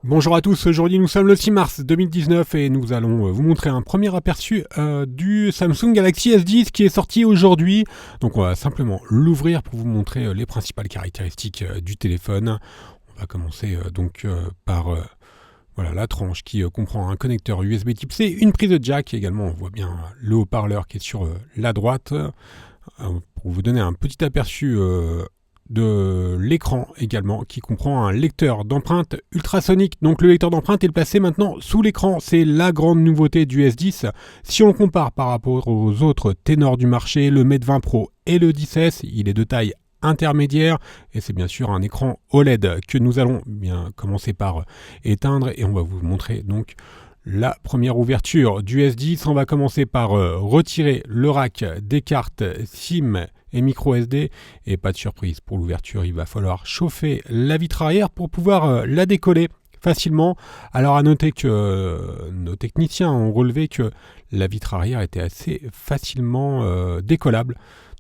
Bonjour à tous, aujourd'hui nous sommes le 6 mars 2019 et nous allons vous montrer un premier aperçu du Samsung Galaxy S10 qui est sorti aujourd'hui. Donc on va simplement l'ouvrir pour vous montrer les principales caractéristiques du téléphone. On va commencer par voilà, la tranche qui comprend un connecteur USB type C, une prise de jack, et également on voit bien le haut-parleur qui est sur la droite. Pour vous donner un petit aperçu de l'écran également, qui comprend un lecteur d'empreintes ultrasonique. Donc le lecteur d'empreintes est placé maintenant sous l'écran, c'est la grande nouveauté du S10. Si on le compare par rapport aux autres ténors du marché, le Mate 20 Pro et le 10S, il est de taille intermédiaire et c'est bien sûr un écran OLED que nous allons bien commencer par éteindre et on va vous montrer donc la première ouverture du S10. On va commencer par retirer le rack des cartes SIM et micro SD et pas de surprise pour l'ouverture, il va falloir chauffer la vitre arrière pour pouvoir la décoller facilement. Alors à noter que nos techniciens ont relevé que la vitre arrière était assez facilement décollable.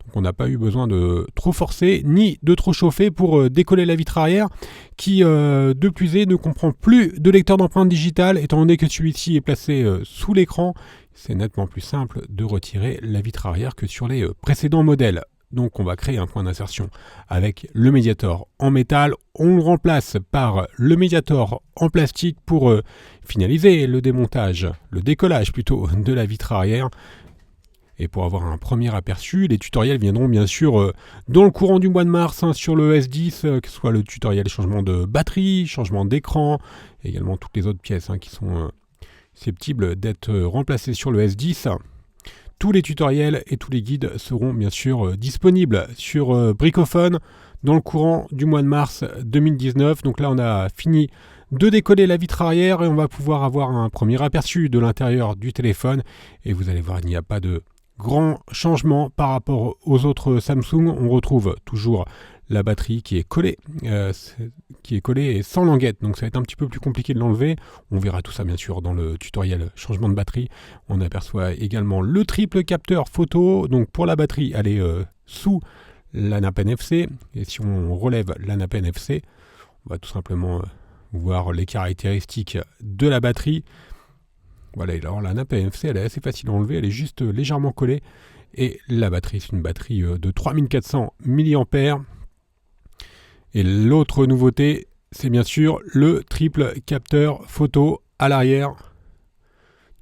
Donc on n'a pas eu besoin de trop forcer ni de trop chauffer pour décoller la vitre arrière qui de plus est ne comprend plus de lecteur d'empreintes digitales étant donné que celui-ci est placé sous l'écran. C'est nettement plus simple de retirer la vitre arrière que sur les précédents modèles. Donc on va créer un point d'insertion avec le Mediator en métal. On le remplace par le Mediator en plastique pour finaliser le démontage, le décollage plutôt de la vitre arrière. Et pour avoir un premier aperçu, les tutoriels viendront bien sûr dans le courant du mois de mars sur le S10, que ce soit le tutoriel changement de batterie, changement d'écran, également toutes les autres pièces qui sont susceptibles d'être remplacées sur le S10. Tous les tutoriels et tous les guides seront bien sûr disponibles sur Bricophone dans le courant du mois de mars 2019. Donc là, on a fini de décoller la vitre arrière et on va pouvoir avoir un premier aperçu de l'intérieur du téléphone. Et vous allez voir, il n'y a pas de grand changement par rapport aux autres Samsung. On retrouve toujours la batterie qui est collée et sans languette, donc ça va être un petit peu plus compliqué de l'enlever. On verra tout ça bien sûr dans le tutoriel changement de batterie. On aperçoit également le triple capteur photo, donc pour la batterie elle est sous la nappe NFC, et si on relève la nappe NFC, on va tout simplement voir les caractéristiques de la batterie. Voilà, alors la nappe NFC elle est assez facile à enlever, elle est juste légèrement collée, et la batterie c'est une batterie de 3400 mAh. Et l'autre nouveauté, c'est bien sûr le triple capteur photo à l'arrière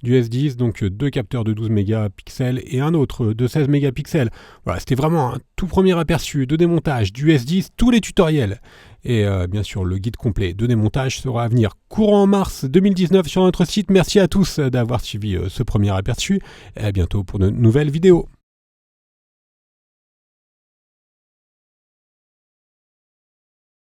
du S10, donc deux capteurs de 12 mégapixels et un autre de 16 mégapixels. Voilà, c'était vraiment un tout premier aperçu de démontage du S10, tous les tutoriels. Et bien sûr, le guide complet de démontage sera à venir courant mars 2019 sur notre site. Merci à tous d'avoir suivi ce premier aperçu et à bientôt pour de nouvelles vidéos.